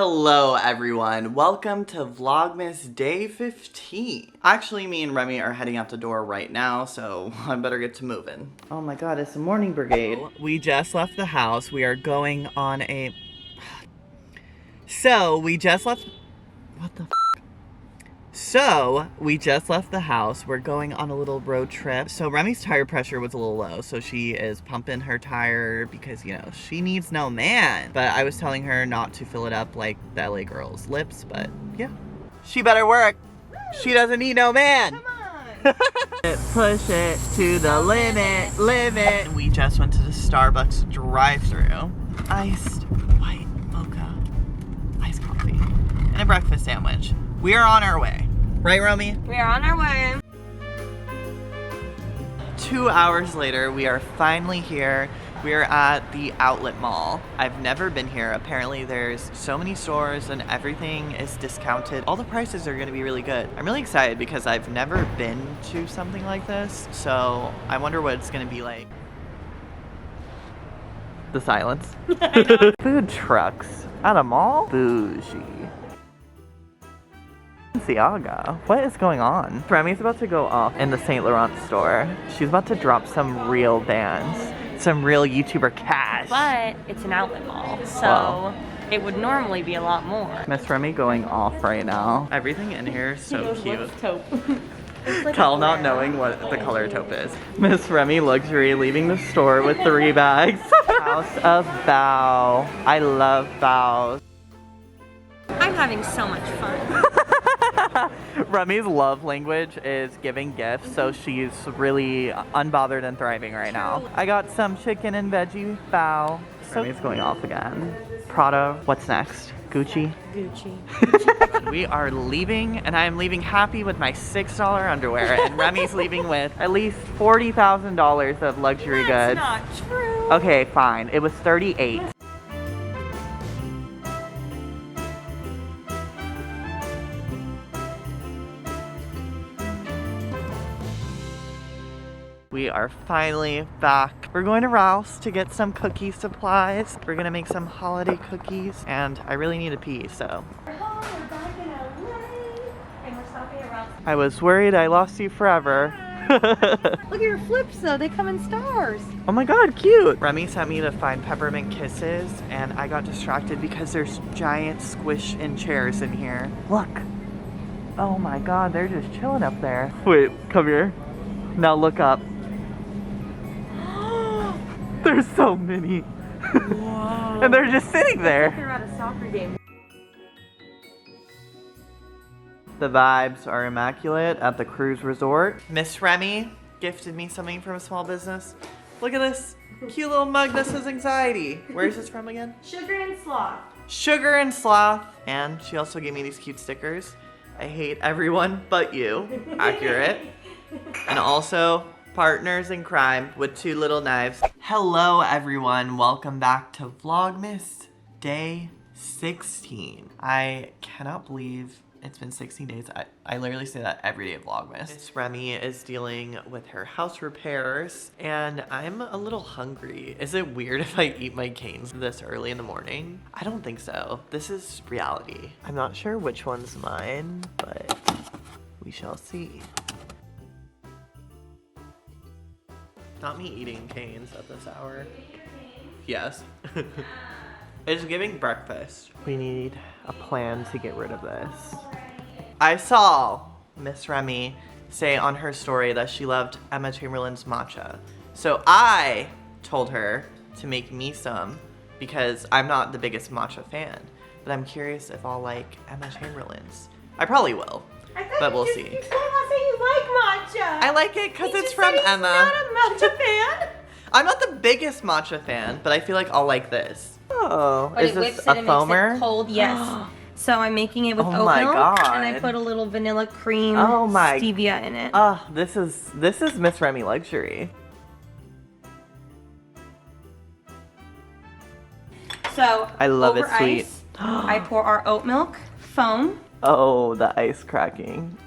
Hello everyone, welcome to Vlogmas day 15. Actually, me and Remy are heading out the door right now, so I better get to moving. Oh my god, it's the morning brigade. We just left the house. We are going on a... we just left the house. We're going on a little road trip. So Remy's tire pressure was a little low, so she is pumping her tire because, you know, she needs no man. But I was telling her not to fill it up like the LA girl's lips, but yeah. She better work. She doesn't need no man. Come on. Push it to the limit. We just went to the Starbucks drive-thru. Iced white mocha, iced coffee, and a breakfast sandwich. We are on our way. Right, Romy? We are on our way. 2 hours later, we are finally here. We are at the outlet mall. I've never been here. Apparently there's so many stores and everything is discounted. All the prices are gonna be really good. I'm really excited because I've never been to something like this, so I wonder what it's gonna be like. The silence. Food trucks at a mall? Bougie. Balenciaga. What is going on? Remy's about to go off in the Saint Laurent store. She's about to drop some real bands, some real YouTuber cash. But it's an outlet mall, so it would normally be a lot more. Miss Remy going off right now. Everything in here is so cute. Taupe. Like Tell not knowing what the color taupe is. Miss Remy Luxury leaving the store with 3 bags. House of Bao. I love Bao. I'm having so much fun. Remy's love language is giving gifts, so she's really unbothered and thriving right now. I got some chicken and veggie bao. Remy's going off again. Prada. What's next? Gucci? Gucci. We are leaving, and I am leaving happy with my $6 underwear, and Remy's leaving with at least $40,000 of luxury goods. That's not true. Okay, fine. It was 38. We are finally back. We're going to Rouse to get some cookie supplies. We're gonna make some holiday cookies, and I really need to pee, so. We're back in LA, and we're stopping at Rouse. I was worried I lost you forever. Look at your flips though, they come in stars. Oh my god, cute! Remy sent me to find peppermint kisses, and I got distracted because there's giant squish-in chairs in here. Look! Oh my god, they're just chilling up there. Wait, come here. Now look up. There's so many. Whoa. And they're just sitting there. They're at a soccer game. The vibes are immaculate at the cruise resort. Miss Remy gifted me something from a small business. Look at this cute little mug that says anxiety. Where is this from again? Sugar and Sloth. Sugar and Sloth. And she also gave me these cute stickers. I hate everyone but you. Accurate. And also, partners in crime with 2 little knives. Hello everyone, welcome back to Vlogmas day 16. I cannot believe it's been 16 days. I literally say that every day of Vlogmas. Miss Remy is dealing with her house repairs, and I'm a little hungry. Is it weird if I eat my canes this early in the morning? I don't think so. This is reality. I'm not sure which one's mine, but we shall see. Not me eating canes at this hour. Yes. It's giving breakfast. We need a plan to get rid of this. I saw Miss Remy say on her story that she loved Emma Chamberlain's matcha. So I told her to make me some because I'm not the biggest matcha fan. But I'm curious if I'll like Emma Chamberlain's. I probably will. But we'll see. You told us that you like matcha. I like it because it's from Emma. Not a matcha fan. I'm not the biggest matcha fan, but I feel like I'll like this. Oh, But is it this whips a it and makes foamer? it cold, yes. So I'm making it with Oh oat my milk, God. and I put a little vanilla cream stevia in it. This is Miss Remy Luxury. So I love over it sweet. Ice, I pour our oat milk foam. Oh, the ice cracking.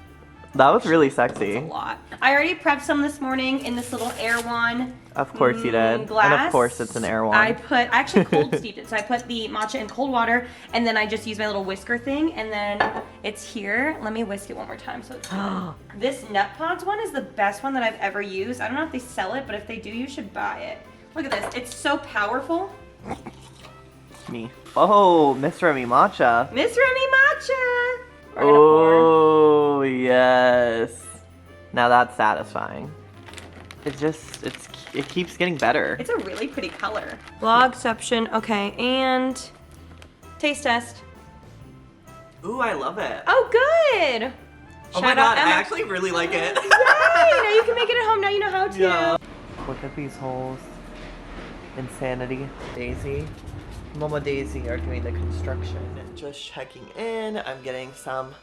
That was really sexy. That's a lot. I already prepped some this morning in this little Erewhon Of course you did. glass. And of course it's an Erewhon. I actually cold steeped it. So I put the matcha in cold water and then I just used my little whisker thing and then it's here. Let me whisk it one more time so it's good. This Nut Pods one is the best one that I've ever used. I don't know if they sell it, but if they do, you should buy it. Look at this. It's so powerful. Me. Oh, Miss Remi matcha. Miss Remi matcha. Oh, yes. Now that's satisfying. It keeps getting better. It's a really pretty color. Vlogception. Okay, and taste test. Ooh, I love it. Oh, good. Oh my god, I actually really like it. Yay! Now you can make it at home. Now you know how to. Yeah. Look at these holes. Insanity. Daisy. Mama Daisy are doing the construction. Just checking in. I'm getting some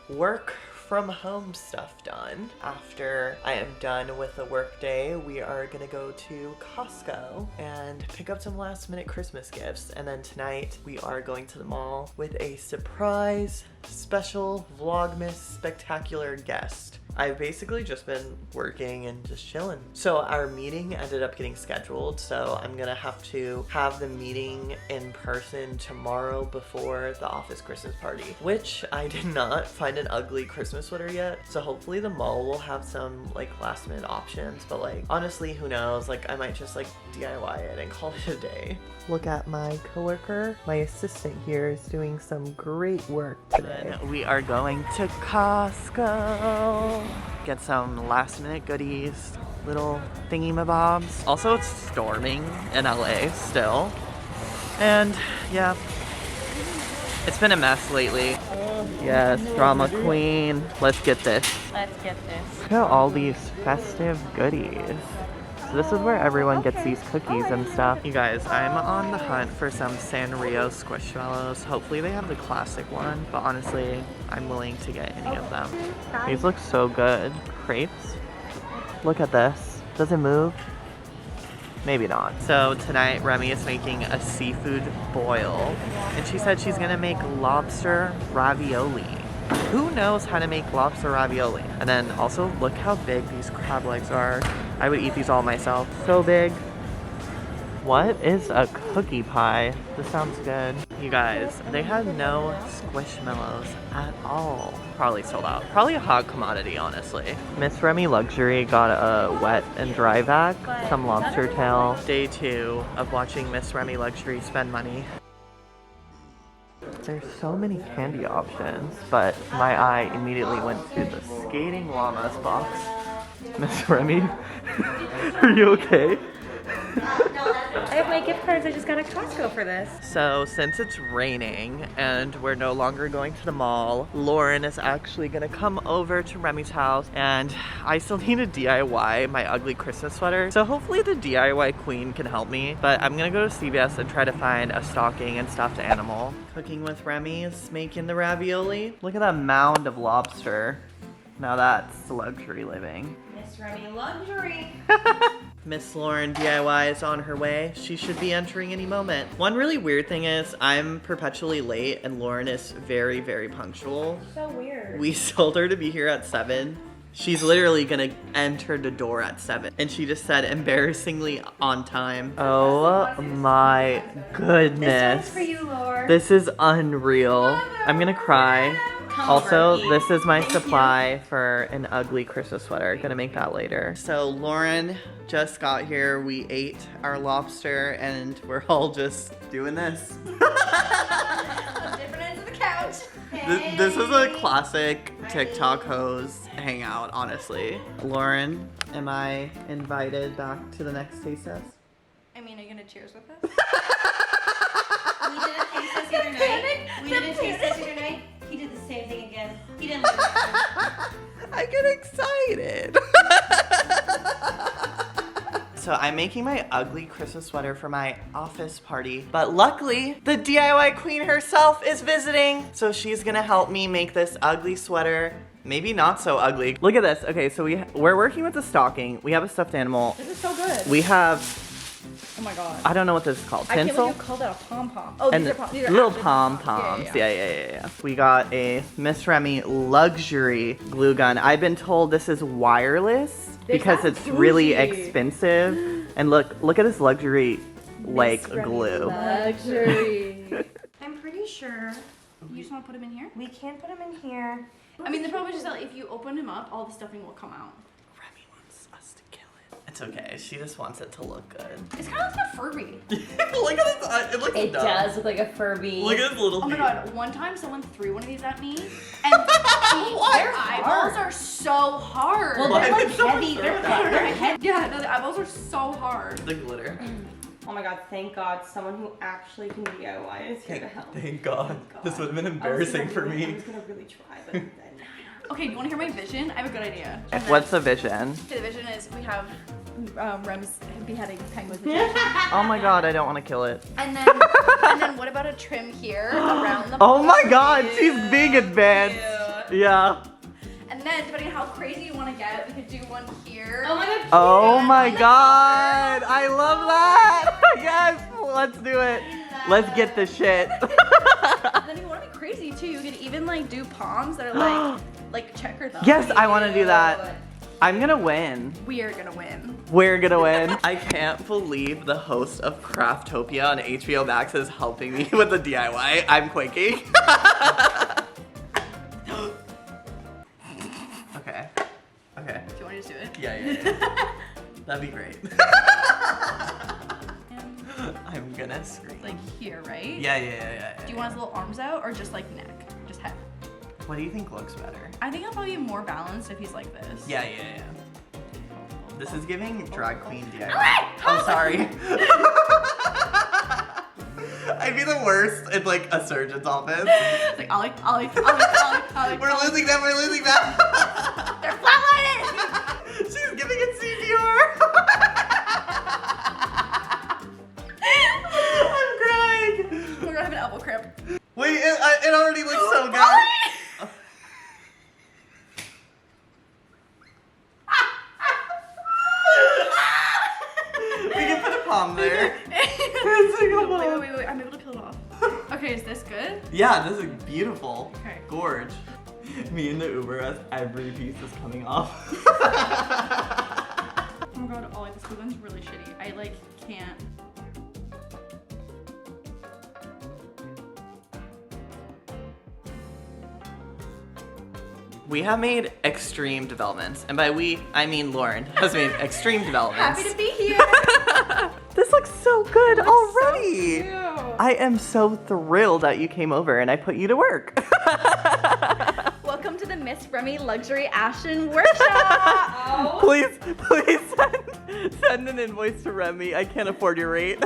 work from home stuff done. After I am done with the work day, we are gonna go to Costco and pick up some last minute Christmas gifts. And then tonight we are going to the mall with a surprise special Vlogmas spectacular guest. I've basically just been working and just chilling. So our meeting ended up getting scheduled, so I'm gonna have to have the meeting in person tomorrow before the office Christmas party, which I did not find an ugly Christmas sweater yet. So hopefully the mall will have some like last minute options, but like honestly, who knows? Like I might just like DIY it and call it a day. Look at my coworker. My assistant here is doing some great work today. And we are going to Costco. Get some last minute goodies, little thingy-mabobs. Also, it's storming in LA still. And yeah, it's been a mess lately. Yes, drama queen. Let's get this. Let's get this. Look at all these festive goodies. So this is where everyone gets these cookies and stuff. You guys, I'm on the hunt for some Sanrio Squishmallows. Hopefully they have the classic one, but honestly, I'm willing to get any of them. These look so good. Crepes. Look at this. Does it move? Maybe not. So tonight, Remi is making a seafood boil, and she said she's gonna make lobster ravioli. Who knows how to make lobster ravioli? And then also, look how big these crab legs are. I would eat these all myself. So big. What is a cookie pie? This sounds good. You guys, they had no Squishmallows at all. Probably sold out. Probably a hot commodity, honestly. Miss Remi Luxury got a wet and dry vac, some lobster tail. Day 2 of watching Miss Remi Luxury spend money. There's so many candy options, but my eye immediately went to the skating llamas box. Miss Remi, are you okay? I have my gift cards I just got at Costco for this. So since it's raining and we're no longer going to the mall, Lauren is actually gonna come over to Remi's house, and I still need to DIY my ugly Christmas sweater. So hopefully the DIY queen can help me, but I'm gonna go to CVS and try to find a stocking and stuffed animal. Cooking with Remi is making the ravioli. Look at that mound of lobster. Now that's luxury living. Miss Remi Luxury. Miss Lauren DIY is on her way. She should be entering any moment. One really weird thing is I'm perpetually late and Lauren is very, very punctual. So weird. We told her to be here at 7. She's literally gonna enter the door at 7. And she just said embarrassingly on time. Oh my goodness. This one's for you, Laura. This is unreal. I'm gonna cry. Also, this is my supply for an ugly Christmas sweater. Gonna make that later. So Lauren just got here. We ate our lobster and we're all just doing this. On different ends of the couch. Hey. This is a classic TikTok hose hangout, honestly. Lauren, am I invited back to the next taste test? I mean, are you gonna cheers with us? We did a taste test the other night. We did a taste test the other night. He did the same thing again. He didn't like it. I get excited. So I'm making my ugly Christmas sweater for my office party, but luckily the DIY queen herself is visiting. So she's gonna help me make this ugly sweater. Maybe not so ugly. Look at this. Okay, so we're working with the stocking. We have a stuffed animal. This is so good. We have Oh my god. I don't know what this is called. I can't Tinsel? believe you called that a pom-pom. Oh, And these are little actually pom-poms. Yeah. Yeah. We got a Miss Remy luxury glue gun. I've been told this is wireless because sounds it's really bougie. expensive. And look at this luxury like Miss Remy glue. Luxury. I'm pretty sure You just want to put them in here? we can put them in here. I mean, the problem is just that if you open them up, all the stuffing will come out. Remy wants us to kill it. It's okay. She just wants it to look good. It's kind of like a Furby. Look at this. It looks It dumb. does look like a Furby. Look at his little Oh my feet. god, one time someone threw one of these at me, and their eyeballs are so hard. Well, Why they're like did someone heavy. throw They're that? heavy. Yeah, no, the eyeballs are so hard. The glitter. Oh my god, thank God someone who actually can DIY is here to help. Thank God. This would have been I was embarrassing gonna for really- I me. was gonna really try, but then. Okay, do you want to hear my vision? I have a good idea. What's the vision? Okay, the vision is we have Rem's beheading penguins. Oh my God, I don't want to kill it. And then what about a trim here around the Oh my ball? God, she's being advanced. Yeah. And then, depending on how crazy you want to get, we could do one here. Oh my god. Oh Yeah. my God, I love that. Yes, let's do it. Let's get the shit. And then if you want to be crazy too, you could even like do palms that are like checker thumbs. Yes, I want to do that. I'm gonna win. We are gonna win. We're gonna win. I can't believe the host of Craftopia on hbomax is helping me with the DIY. I'm quaking. Okay. Okay. Do you want to just do it? Yeah. That'd be great. I'm gonna scream. Like here, right? Yeah. Do you want his little arms out or just like neck? Just head. What do you think looks better? I think I'll probably be more balanced if he's like this. Yeah. This is giving drag queen DIY. I'm sorry. I'd be the worst in like a surgeon's office. It's like Ollie. We're losing them. They're flatlining. She's giving it CPR. I'm crying. We're gonna have an elbow cramp. Wait, it already looks so good. We can put a palm there. Wait, I'm able to peel it off. Okay, is this good? Yeah, this is beautiful. Okay. Gorge. Me in the Uber as every piece is coming off. Oh my god, Ollie, this glue gun's really shitty. I like can't. We have made extreme developments, and by we, I mean Lauren has made extreme developments. Happy to be here. This looks so good already. So cute. I am so thrilled that you came over and I put you to work. Welcome to the Miss Remy Luxury Ashton Workshop. Please send an invoice to Remy. I can't afford your rate.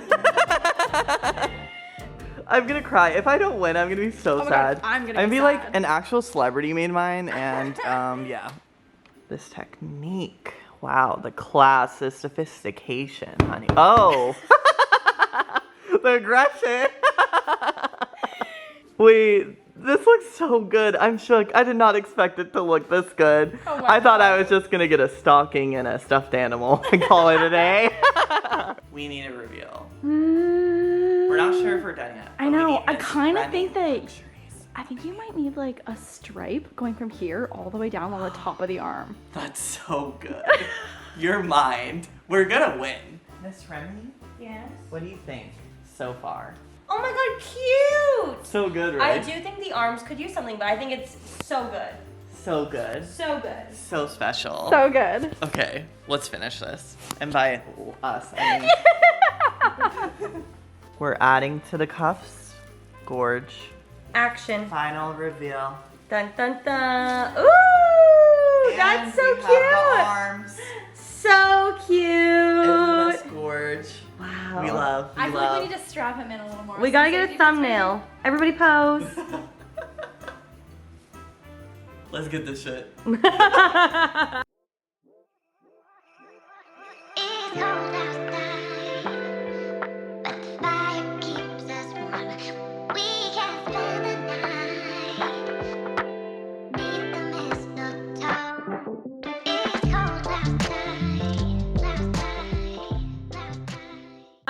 I'm gonna cry. If I don't win, I'm gonna be so Oh my sad. God, I'm gonna I'd be be like sad. an actual celebrity made mine, and yeah. This technique. Wow, the class, the sophistication, honey. Oh, the aggression. Wait, this looks so good. I'm shook. I did not expect it to look this good. Oh my I thought I was just gonna get a stocking and a stuffed animal and call it a day. We need a reveal. We're not sure if we're done yet. I but we know. need I Miss kind of Remy think that Luxuries. I think you might need like a stripe going from here all the way down on the top of the arm. That's so good. Your mind. We're gonna win. Miss Remy, Yes. what do you think so far? Oh my god, cute! So good, I right? do think the arms could use something, but I think it's so good. So good. So good. So special. So good. Okay, let's finish this. And by us, I mean... We're adding to the cuffs. Gorge. Action. Final reveal. Dun dun dun. Ooh! And That's so we have the cute! arms. So cute! Isn't this gorge? Wow. We love. I feel like we need to strap him in a little more. We gotta get a thumbnail. Everybody pose. Let's get this shit.